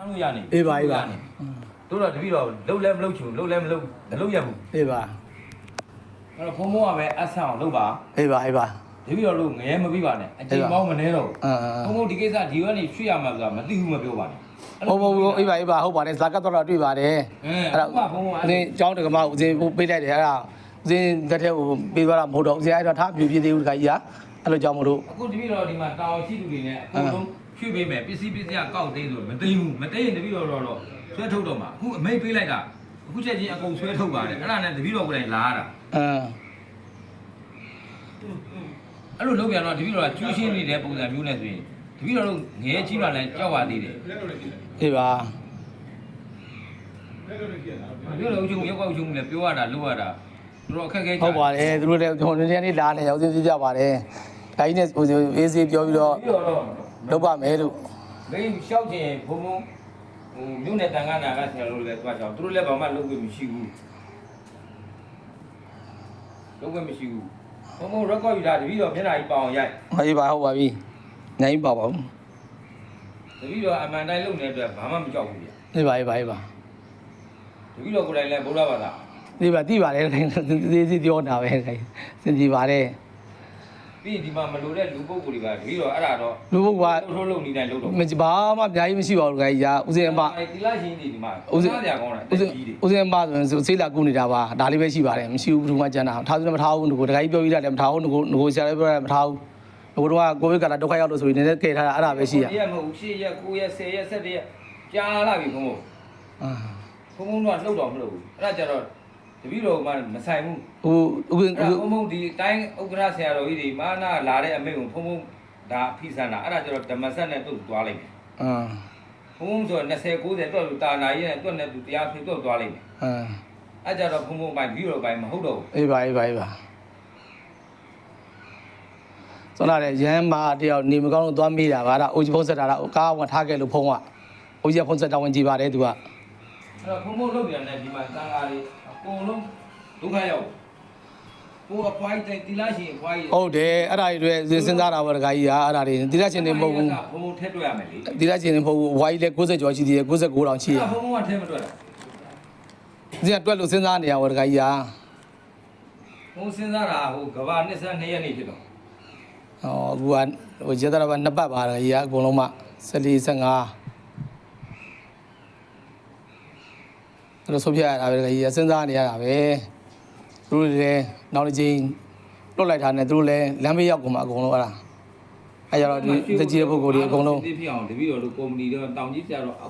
လို့ရနေ အေးပါအေးပါ တို့တော့တပည့်တော်လှုပ်လဲမလှုပ်ချင်လှုပ်လဲမလှုပ်ရဘူး အေးပါ အဲ့တော့ဖုံဖုံကပဲအဆန်အောင်လှုပ်ပါ အေးပါအေးပါ တပည့်တော်တို့ငရဲမပြီးပါနဲ့အချိန်ပေါင်းမနေတော့ဖုံဖုံဒီကိစ္စဒီကနေရွှေ့ရမှာဆိုတာမသိဘူးမပြောပါနဲ့ ဟုတ်အေးပါအေးပါဟုတ်ပါတယ်ဇာကတ်တော့တွေ့ပါတယ်အဲ့ဒါဦးစင်းကျောင်းတက္ကမဦးစင်းပေးလိုက်တယ်အဲ့ဒါဦးစင်းလက်ထက်ကိုပေးသွားတာမဟုတ်တော့ဦးစင်းအဲ့တော့ထားပြပြသေးဘူးခါကြီးကအဲ့လိုကြောင့်မလို့ အခုတပည့်တော်ဒီမှာတာဝန်ရှိသူတွေနဲ့အခုလုံးရွှေ့ပေးမယ်ပစ္စည်းကကောက်သိမ်းဆိုမသိဘူးမသိရင်တပည့်တော်တော့ဆွဲထုတ်တော့မှာအခုအမိတ်ပေးလိုက်တာအခုချက်ချင်းအကုန်ဆွဲထုတ်ပါတယ်အဲ့ဒါနဲ့တပည့်တော်ကိုယ်တိုင်လာရတာအဲ့လိုလုပ်ပြန်တော့တပည့်တော်ကကျူးရှင်းနေတဲ့ပုံစံမျိုးနဲ့ဆိုရင်တပည့်တော်တို့ငရဲကြီးမှလည်းကြောက်ပါသေးတယ် အေးပါ ပြောလို့ချုပ်ရောက်ချုပ်လည်းပြောရတာလုပ်ရတာသူတို့အခက်ခဲကြ ဟုတ်ပါတယ်သူတို့လည်းကျွန်တော်နေ့နေ့လာနေရောက်စင်းပြကြပါတယ်ဒါကြီးနဲ့အေးစေးပြောပြီးတော့လုပ်ပါမယ်လို့ မင်းရှောက်ခြင်းဘုံဘုံမြို့နယ်တန်ခါနာကဆရာတို့လည်းတွားချောင်းသူတို့လည်းဘာမှလုပ်ခွင့်မရှိဘူးလုပ်ခွင့်မရှိဘူးဘုံဘုံ record ယူတာတပည့်တော်မျက်နှာကြီးပေါအောင်ရိုက် အေးပါဟုတ်ပါပြီနိုင်ပါပါဦး တပည့်တော်အမှန်တိုင်းလုပ်နေတဲ့အတွက်ဘာမှမကြောက်ဘူးပြ အေးပါအေးပါအေးပါ တပည့်တော်ကိုယ်တိုင်လည်းဗုဒ္ဓဘာသာ ဒီပါတိပါတယ်သေးသေးပြောတာပဲခိုင်းစင်ကြည်ပါတယ် ပြီးရင်ဒီမှာမလိုတဲ့လူပုဂ္ဂိုလ်တွေကတပည့်တော်အဲ့ဒါတော့ လူဘုရား ထိုးလုံးနေတိုင်းလုပ်တော့ ဘာမှအများကြီးမရှိပါဘူးခိုင်းရာဦးစင်းအမ တီလာရှင်ကြီးဒီမှာဦးစင်းကြကောင်းတယ် ဦးစင်းအမဆိုဆေးလာကူနေတာပါဒါလေးပဲရှိပါတယ်မရှိဘူးဘူးမှကျန်တာထားစလည်းမထားဘူးငကိုတခါကြီးပြောပြီးတာလည်းမထားဘူးငကိုဆရာလည်းပြောတယ်မထားဘူးငကိုတော့ကိုဗစ်ကလာဒုက္ခရောက်လို့ဆိုရင်လည်းကဲထားတာအဲ့ဒါပဲရှိရ ရက်မဟုတ်8ရက်9ရက်10ရက်17ရက်ကြားလာပြီဘုံဘုံ ဘုံဘုံတော့လှုပ်တော့မလို့ဘူးအဲ့ဒါကြတော့တပည့်တော်ကမဆိုင်ဘူး ဦး အဲ့ဒါဘုံဘုံဒီတိုင်းဥက္ကဋ္ဌဆရာတော်ကြီးတွေမာနာလာတဲ့အမိန့်ကိုဘုံဘုံဒါဖိဆန်းတာအဲ့ဒါကြတော့ဓမ္မဆက်နဲ့သူ့သွားလိုက်မယ်ဘုံဘုံဆို20 90တော့လူတာနာကြီးနဲ့တွက်နဲ့သူတရားဖြစ်တော့သွားလိုက်မယ်အဲ့ကြတော့ဘုံဘုံပိုင်းပြီးတော့ပိုင်းမဟုတ်တော့ဘူး အေးပါအေးပါအေးပါဆိုတော့ရမ်းမာတယောက်နေမကောင်းလို့သွားမိတာပါဒါအိုကြီးဖုံးဆက်တာကကားဝင်ထားခဲ့လို့ဖုံးကအိုကြီးဖုံးဆက်တာဝင်ကြည့်ပါတယ်သူက အဲ့တော့ဘုံဘုံလုပ်ပြန်တဲ့ဒီမှာတန်ဃာတွေအကုန်လုံးဒုက္ခရောက်ကိုအဖွားကြီးတီလာရှင်အဖွားကြီး ဟုတ်တယ်အဲ့ဒါတွေစဉ်းစားတာပေါ့တခါကြီးကအဲ့ဒါတွေတိရချင်းနေမဟုတ်ဘူး ဘုံဘုံထက်တွေ့ရမယ်လေ တိရချင်းနေမဟုတ်ဘူးဝါကြီးလည်း60ကျော်ရှိသေးတယ်69တောင်ရှိရ ဘုံဘုံကထဲမတွေ့တာ ဒီကတွက်လို့စဉ်းစားနေရပေါ့တခါကြီးက ဘုံစဉ်းစားတာဟိုကဘာ22ရက်နေဖြစ်တော့ အခုကဟိုရသရဘာ2ပတ်ပါတခါကြီးကအကုန်လုံးမှ14 15အဲ့လိုဆိုပြရတာပဲတခါကြီးကစဉ်းစားနေရတာပဲသူတို့လည်းနောက်တစ်ချိန်လွတ်လိုက်တာနဲ့သူတို့လည်းလမ်းဘေးရောက်ကုန်မှာအကုန်လုံးအဲ့ဒါအဲ့ကြတော့ဒီတကြီးတဲ့ပုဂ္ဂိုလ်တွေအကုန်လုံး သိဖြစ်အောင်တပည့်တော်တို့ကုမ္ပဏီတော့တောင်ကြီးကြတော့အ